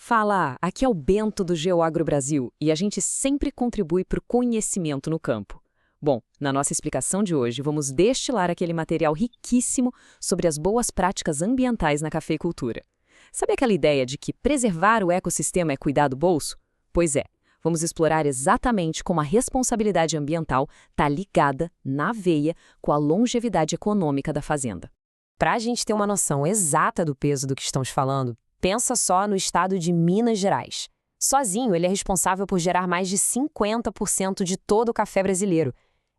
Fala, aqui é o Bento do GeoAgro Brasil e a gente sempre contribui para o conhecimento no campo. Bom, na nossa explicação de hoje, vamos destilar aquele material riquíssimo sobre as boas práticas ambientais na cafeicultura. Sabe aquela ideia de que preservar o ecossistema é cuidar do bolso? Pois é, vamos explorar exatamente como a responsabilidade ambiental está ligada, na veia, com a longevidade econômica da fazenda. Para a gente ter uma noção exata do peso do que estamos falando, pensa só no estado de Minas Gerais. Sozinho, ele é responsável por gerar mais de 50% de todo o café brasileiro.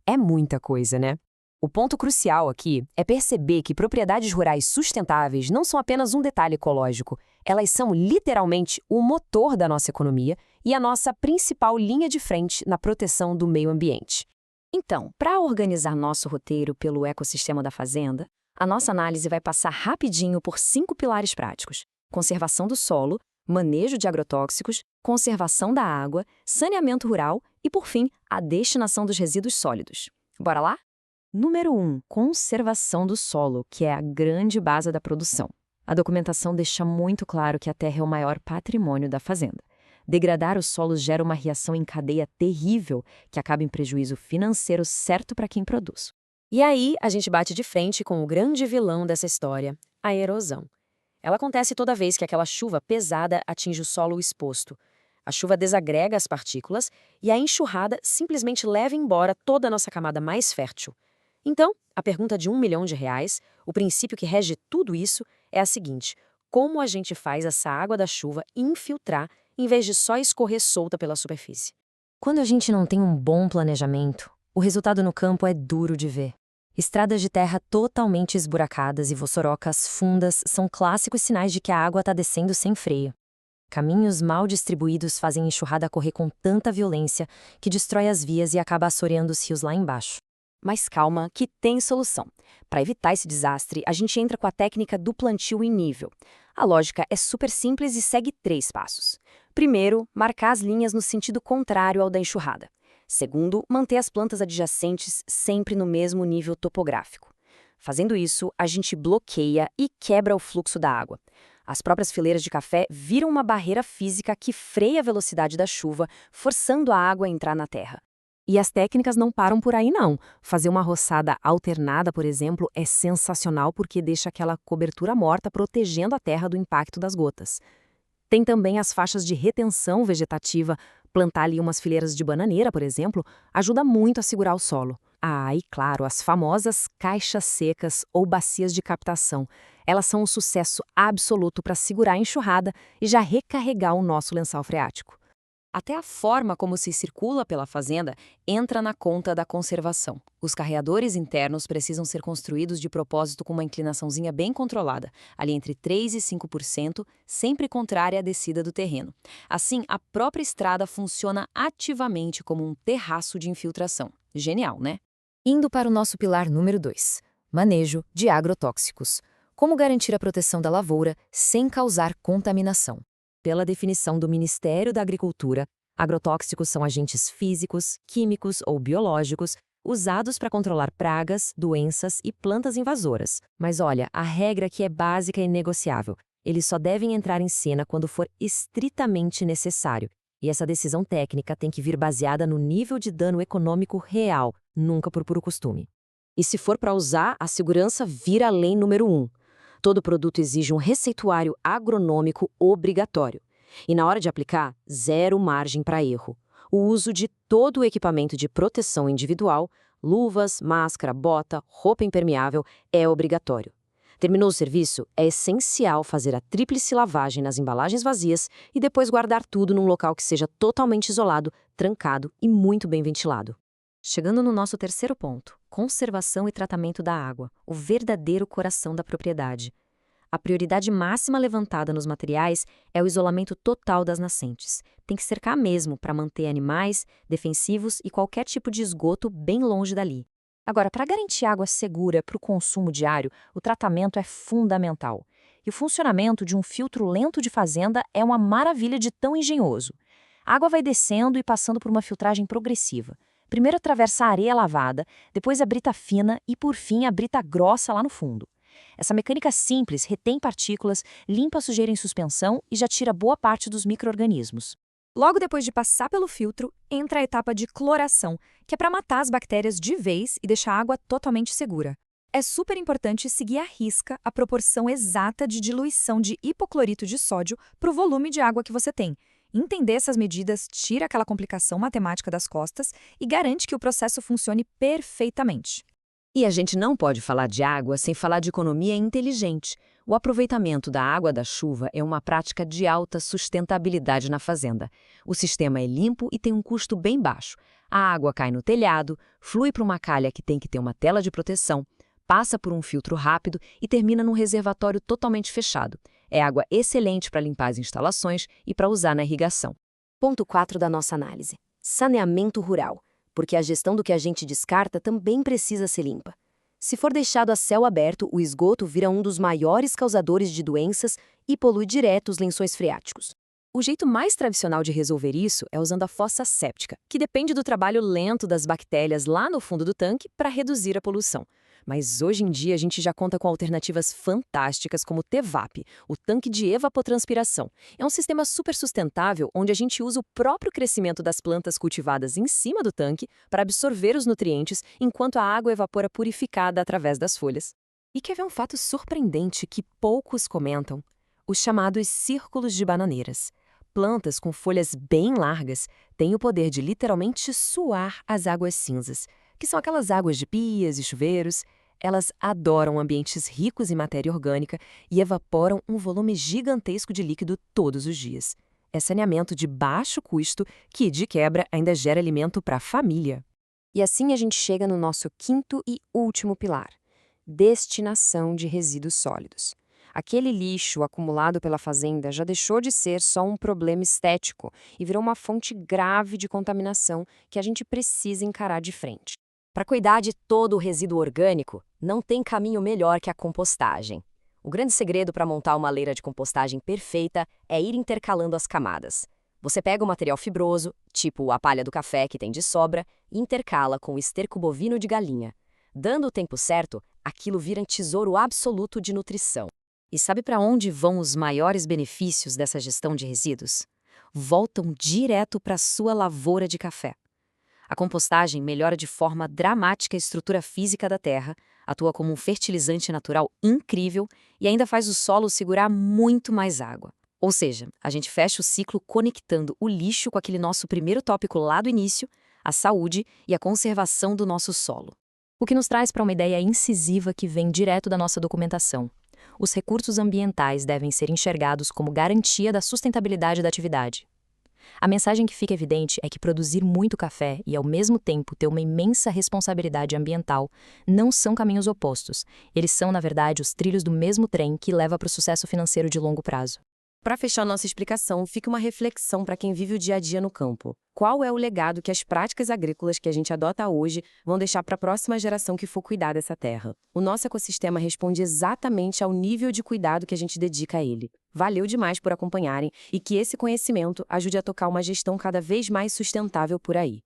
É muita coisa, né? O ponto crucial aqui é perceber que propriedades rurais sustentáveis não são apenas um detalhe ecológico. Elas são literalmente o motor da nossa economia e a nossa principal linha de frente na proteção do meio ambiente. Então, para organizar nosso roteiro pelo ecossistema da fazenda, a nossa análise vai passar rapidinho por 5 pilares práticos: conservação do solo, manejo de agrotóxicos, conservação da água, saneamento rural e, por fim, a destinação dos resíduos sólidos. Bora lá? Número 1. Conservação do solo, que é a grande base da produção. A documentação deixa muito claro que a terra é o maior patrimônio da fazenda. Degradar os solos gera uma reação em cadeia terrível, que acaba em prejuízo financeiro certo para quem produz. E aí, a gente bate de frente com o grande vilão dessa história, a erosão. Ela acontece toda vez que aquela chuva pesada atinge o solo exposto. A chuva desagrega as partículas e a enxurrada simplesmente leva embora toda a nossa camada mais fértil. Então, a pergunta de R$1 milhão, o princípio que rege tudo isso, é a seguinte: como a gente faz essa água da chuva infiltrar em vez de só escorrer solta pela superfície? Quando a gente não tem um bom planejamento, o resultado no campo é duro de ver. Estradas de terra totalmente esburacadas e voçorocas fundas são clássicos sinais de que a água está descendo sem freio. Caminhos mal distribuídos fazem a enxurrada correr com tanta violência que destrói as vias e acaba assoreando os rios lá embaixo. Mas calma, que tem solução. Para evitar esse desastre, a gente entra com a técnica do plantio em nível. A lógica é super simples e segue 3 passos. Primeiro, marcar as linhas no sentido contrário ao da enxurrada. Segundo, manter as plantas adjacentes sempre no mesmo nível topográfico. Fazendo isso, a gente bloqueia e quebra o fluxo da água. As próprias fileiras de café viram uma barreira física que freia a velocidade da chuva, forçando a água a entrar na terra. E as técnicas não param por aí, não. Fazer uma roçada alternada, por exemplo, é sensacional porque deixa aquela cobertura morta protegendo a terra do impacto das gotas. Tem também as faixas de retenção vegetativa. Plantar ali umas fileiras de bananeira, por exemplo, ajuda muito a segurar o solo. Ah, e claro, as famosas caixas secas ou bacias de captação. Elas são um sucesso absoluto para segurar a enxurrada e já recarregar o nosso lençol freático. Até a forma como se circula pela fazenda entra na conta da conservação. Os carreadores internos precisam ser construídos de propósito com uma inclinaçãozinha bem controlada, ali entre 3% e 5%, sempre contrária à descida do terreno. Assim, a própria estrada funciona ativamente como um terraço de infiltração. Genial, né? Indo para o nosso pilar número 2, manejo de agrotóxicos. Como garantir a proteção da lavoura sem causar contaminação? Pela definição do Ministério da Agricultura, agrotóxicos são agentes físicos, químicos ou biológicos usados para controlar pragas, doenças e plantas invasoras. Mas olha, a regra aqui é básica e inegociável. Eles só devem entrar em cena quando for estritamente necessário. E essa decisão técnica tem que vir baseada no nível de dano econômico real, nunca por puro costume. E se for para usar, a segurança vira a lei número 1. Todo produto exige um receituário agronômico obrigatório. E na hora de aplicar, zero margem para erro. O uso de todo o equipamento de proteção individual, luvas, máscara, bota, roupa impermeável, é obrigatório. Terminou o serviço, é essencial fazer a tríplice lavagem nas embalagens vazias e depois guardar tudo num local que seja totalmente isolado, trancado e muito bem ventilado. Chegando no nosso terceiro ponto, conservação e tratamento da água, o verdadeiro coração da propriedade. A prioridade máxima levantada nos materiais é o isolamento total das nascentes. Tem que cercar mesmo para manter animais, defensivos e qualquer tipo de esgoto bem longe dali. Agora, para garantir água segura para o consumo diário, o tratamento é fundamental. E o funcionamento de um filtro lento de fazenda é uma maravilha de tão engenhoso. A água vai descendo e passando por uma filtragem progressiva. Primeiro atravessa a areia lavada, depois a brita fina e, por fim, a brita grossa lá no fundo. Essa mecânica simples retém partículas, limpa a sujeira em suspensão e já tira boa parte dos micro-organismos. Logo depois de passar pelo filtro, entra a etapa de cloração, que é para matar as bactérias de vez e deixar a água totalmente segura. É super importante seguir à risca a proporção exata de diluição de hipoclorito de sódio para o volume de água que você tem. Entender essas medidas tira aquela complicação matemática das costas e garante que o processo funcione perfeitamente. E a gente não pode falar de água sem falar de economia inteligente. O aproveitamento da água da chuva é uma prática de alta sustentabilidade na fazenda. O sistema é limpo e tem um custo bem baixo. A água cai no telhado, flui para uma calha que tem que ter uma tela de proteção, passa por um filtro rápido e termina num reservatório totalmente fechado. É água excelente para limpar as instalações e para usar na irrigação. Ponto 4 da nossa análise: saneamento rural, porque a gestão do que a gente descarta também precisa ser limpa. Se for deixado a céu aberto, o esgoto vira um dos maiores causadores de doenças e polui direto os lençóis freáticos. O jeito mais tradicional de resolver isso é usando a fossa séptica, que depende do trabalho lento das bactérias lá no fundo do tanque para reduzir a poluição. Mas hoje em dia a gente já conta com alternativas fantásticas como o TEVAP, o tanque de evapotranspiração. É um sistema super sustentável onde a gente usa o próprio crescimento das plantas cultivadas em cima do tanque para absorver os nutrientes enquanto a água evapora purificada através das folhas. E quer ver um fato surpreendente que poucos comentam? Os chamados círculos de bananeiras. Plantas com folhas bem largas têm o poder de literalmente suar as águas cinzas, que são aquelas águas de pias e chuveiros. Elas adoram ambientes ricos em matéria orgânica e evaporam um volume gigantesco de líquido todos os dias. É saneamento de baixo custo que, de quebra, ainda gera alimento para a família. E assim a gente chega no nosso quinto e último pilar: destinação de resíduos sólidos. Aquele lixo acumulado pela fazenda já deixou de ser só um problema estético e virou uma fonte grave de contaminação que a gente precisa encarar de frente. Para cuidar de todo o resíduo orgânico, não tem caminho melhor que a compostagem. O grande segredo para montar uma leira de compostagem perfeita é ir intercalando as camadas. Você pega o material fibroso, tipo a palha do café que tem de sobra, e intercala com o esterco bovino de galinha. Dando o tempo certo, aquilo vira um tesouro absoluto de nutrição. E sabe para onde vão os maiores benefícios dessa gestão de resíduos? Voltam direto para a sua lavoura de café. A compostagem melhora de forma dramática a estrutura física da terra, atua como um fertilizante natural incrível e ainda faz o solo segurar muito mais água. Ou seja, a gente fecha o ciclo conectando o lixo com aquele nosso primeiro tópico lá do início, a saúde e a conservação do nosso solo. O que nos traz para uma ideia incisiva que vem direto da nossa documentação. Os recursos ambientais devem ser enxergados como garantia da sustentabilidade da atividade. A mensagem que fica evidente é que produzir muito café e, ao mesmo tempo, ter uma imensa responsabilidade ambiental não são caminhos opostos. Eles são, na verdade, os trilhos do mesmo trem que leva para o sucesso financeiro de longo prazo. Para fechar nossa explicação, fica uma reflexão para quem vive o dia a dia no campo. Qual é o legado que as práticas agrícolas que a gente adota hoje vão deixar para a próxima geração que for cuidar dessa terra? O nosso ecossistema responde exatamente ao nível de cuidado que a gente dedica a ele. Valeu demais por acompanharem e que esse conhecimento ajude a tocar uma gestão cada vez mais sustentável por aí.